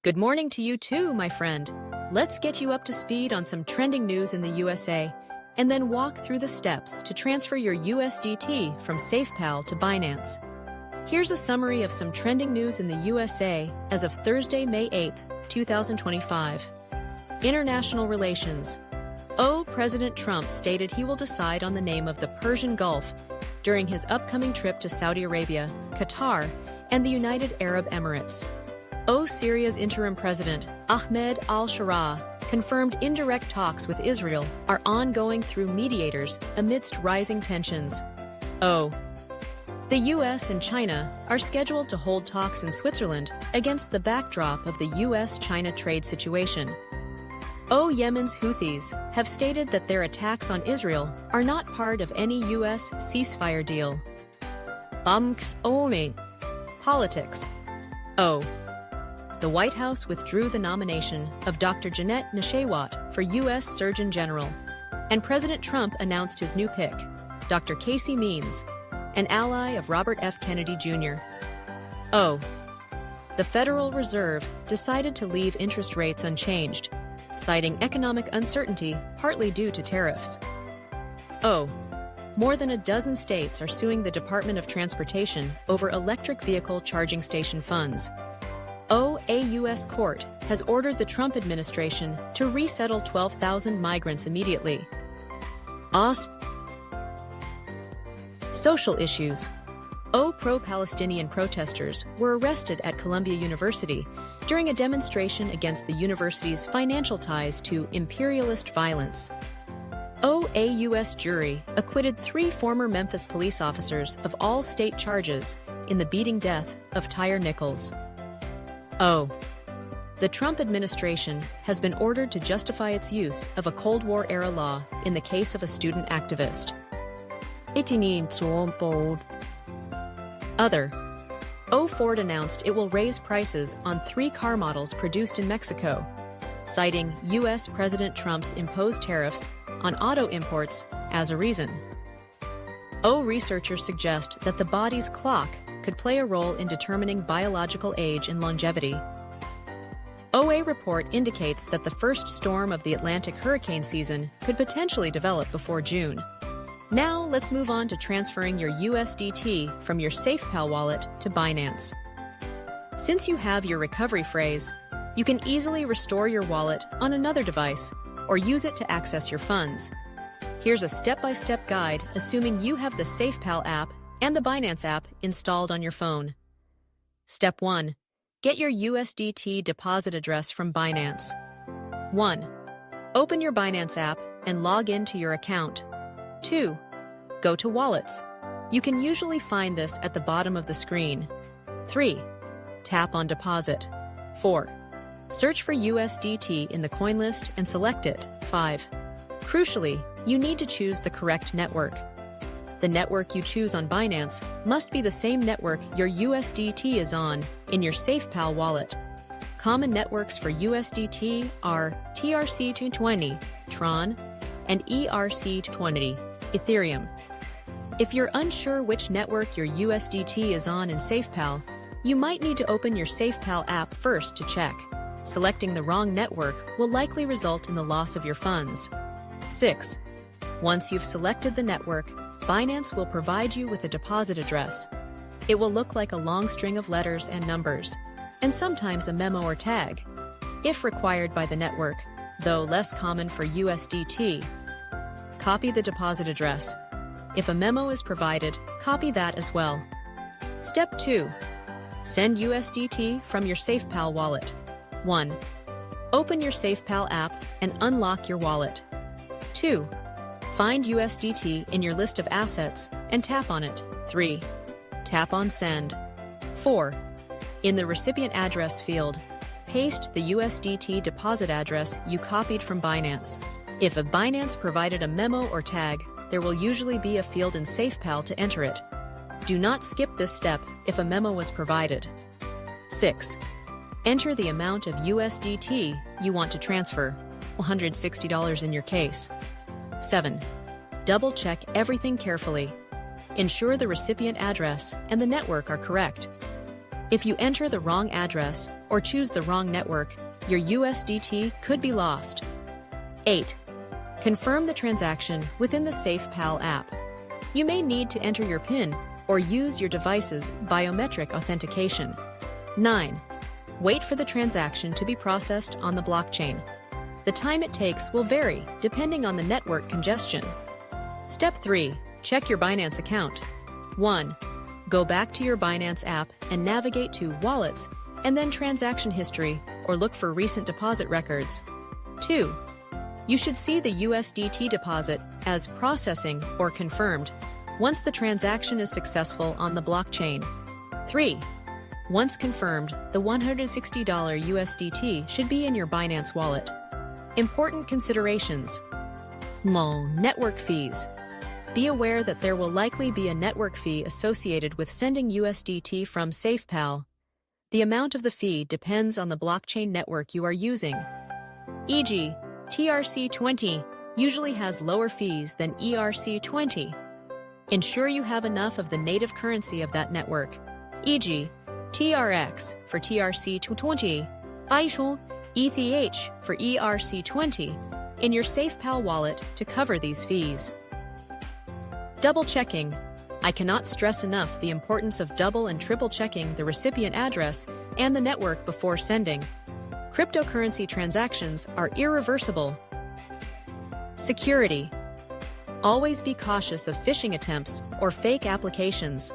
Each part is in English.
Good morning to you too, my friend. Let's get you up to speed on some trending news in the USA, and then walk through the steps to transfer your USDT from SafePal to Binance. Here's a summary of some trending news in the USA as of Thursday, May 8, 2025. International relations. President Trump stated he will decide on the name of the Persian Gulf during his upcoming trip to Saudi Arabia, Qatar, and the United Arab Emirates. Syria's interim president, Ahmed al-Sharaa, confirmed indirect talks with Israel are ongoing through mediators amidst rising tensions. The U.S. and China are scheduled to hold talks in Switzerland against the backdrop of the U.S.-China trade situation. Yemen's Houthis have stated that their attacks on Israel are not part of any U.S. ceasefire deal. Politics. The White House withdrew the nomination of Dr. Janet Nashewat for U.S. Surgeon General, and President Trump announced his new pick, Dr. Casey Means, an ally of Robert F. Kennedy Jr. The Federal Reserve decided to leave interest rates unchanged, citing economic uncertainty partly due to tariffs. More than a dozen states are suing the Department of Transportation over electric vehicle charging station funds. A U.S. court has ordered the Trump administration to resettle 12,000 migrants immediately. Social issues. Pro-Palestinian protesters were arrested at Columbia University during a demonstration against the university's financial ties to imperialist violence. A U.S. jury acquitted 3 former Memphis police officers of all state charges in the beating death of Tyre Nichols. The Trump administration has been ordered to justify its use of a Cold War-era law in the case of a student activist. Ford announced it will raise prices on 3 car models produced in Mexico, citing U.S. President Trump's imposed tariffs on auto imports as a reason. Researchers suggest that the body's clock could play a role in determining biological age and longevity. A report indicates that the first storm of the Atlantic hurricane season could potentially develop before June. Now let's move on to transferring your USDT from your SafePal wallet to Binance. Since you have your recovery phrase, you can easily restore your wallet on another device or use it to access your funds. Here's a step-by-step guide assuming you have the SafePal app and the Binance app installed on your phone. Step 1. Get your USDT deposit address from Binance. 1. Open your Binance app and log into your account. 2. Go to Wallets. You can usually find this at the bottom of the screen. 3. Tap on Deposit. 4. Search for USDT in the coin list and select it. 5. Crucially, you need to choose the correct network. The network you choose on Binance must be the same network your USDT is on in your SafePal wallet. Common networks for USDT are TRC220, Tron, and ERC20, Ethereum. If you're unsure which network your USDT is on in SafePal, you might need to open your SafePal app first to check. Selecting the wrong network will likely result in the loss of your funds. 6. Once you've selected the network, Binance will provide you with a deposit address. It will look like a long string of letters and numbers, and sometimes a memo or tag, if required by the network, though less common for USDT. Copy the deposit address. If a memo is provided, copy that as well. Step 2. Send USDT from your SafePal wallet. 1. Open your SafePal app and unlock your wallet. 2. Find USDT in your list of assets and tap on it. 3. Tap on Send. 4. In the recipient address field, paste the USDT deposit address you copied from Binance. If a Binance provided a memo or tag, there will usually be a field in SafePal to enter it. Do not skip this step if a memo was provided. 6. Enter the amount of USDT you want to transfer, $160 in your case. 7. Double-check everything carefully. Ensure the recipient address and the network are correct. If you enter the wrong address or choose the wrong network, your USDT could be lost. 8. Confirm the transaction within the SafePal app. You may need to enter your PIN or use your device's biometric authentication. 9. Wait for the transaction to be processed on the blockchain. The time it takes will vary depending on the network congestion. Step 3. Check your Binance account. 1. Go back to your Binance app and navigate to Wallets and then Transaction History or look for recent deposit records. 2. You should see the USDT deposit as processing or confirmed once the transaction is successful on the blockchain. 3. Once confirmed, the $160 USDT should be in your Binance wallet. Important considerations. Network fees. Be aware that there will likely be a network fee associated with sending USDT from SafePal. The amount of the fee depends on the blockchain network you are using. E.g., TRC20 usually has lower fees than ERC20. Ensure you have enough of the native currency of that network, e.g., TRX for TRC20, ETH for ERC20, in your SafePal wallet to cover these fees. Double checking. I cannot stress enough the importance of double and triple checking the recipient address and the network before sending. Cryptocurrency transactions are irreversible. Security. Always be cautious of phishing attempts or fake applications.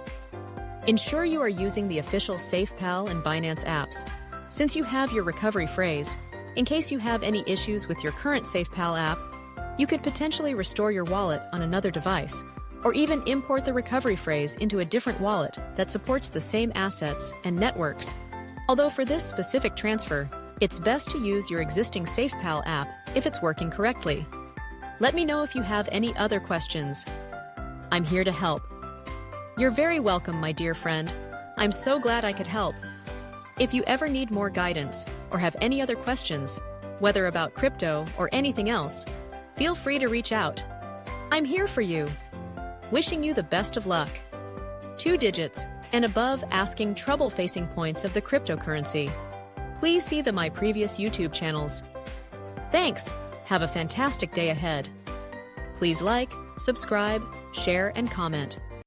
Ensure you are using the official SafePal and Binance apps, since you have your recovery phrase. In case you have any issues with your current SafePal app, you could potentially restore your wallet on another device, or even import the recovery phrase into a different wallet that supports the same assets and networks. Although for this specific transfer, it's best to use your existing SafePal app if it's working correctly. Let me know if you have any other questions. I'm here to help. You're very welcome, my dear friend. I'm so glad I could help. If you ever need more guidance or have any other questions, whether about crypto or anything else, feel free to reach out. I'm here for you. Wishing you the best of luck. 2 digits and above asking trouble-facing points of the cryptocurrency. Please see my previous YouTube channels. Thanks. Have a fantastic day ahead. Please like, subscribe, share, and comment.